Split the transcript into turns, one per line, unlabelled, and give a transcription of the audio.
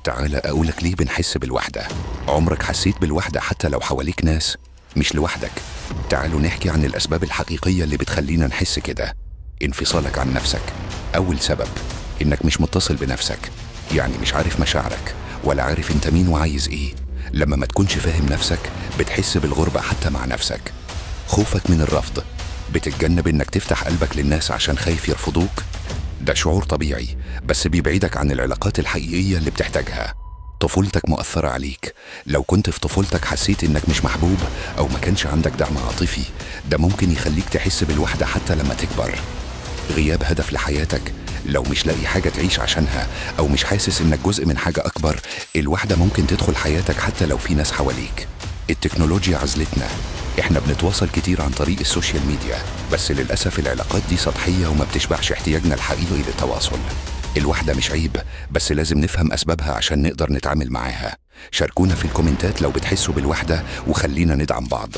تعال أقولك ليه بنحس بالوحدة. عمرك حسيت بالوحدة حتى لو حواليك ناس؟ مش لوحدك. تعالوا نحكي عن الأسباب الحقيقية اللي بتخلينا نحس كده. انفصالك عن نفسك. أول سبب إنك مش متصل بنفسك، يعني مش عارف مشاعرك ولا عارف انت مين وعايز ايه. لما ما تكونش فاهم نفسك بتحس بالغربة حتى مع نفسك. خوفك من الرفض، بتتجنب انك تفتح قلبك للناس عشان خايف يرفضوك. ده شعور طبيعي بس بيبعدك عن العلاقات الحقيقية اللي بتحتاجها. طفولتك مؤثرة عليك. لو كنت في طفولتك حسيت انك مش محبوب او ما كانش عندك دعم عاطفي، ده ممكن يخليك تحس بالوحدة حتى لما تكبر. غياب هدف لحياتك، لو مش لاقي حاجة تعيش عشانها أو مش حاسس إنك جزء من حاجة أكبر، الوحدة ممكن تدخل حياتك حتى لو في ناس حواليك. التكنولوجيا عزلتنا، إحنا بنتواصل كتير عن طريق السوشيال ميديا، بس للأسف العلاقات دي سطحية وما بتشبعش احتياجنا الحقيقي للتواصل. الوحدة مش عيب، بس لازم نفهم أسبابها عشان نقدر نتعامل معاها. شاركونا في الكومنتات لو بتحسوا بالوحدة وخلينا ندعم بعض.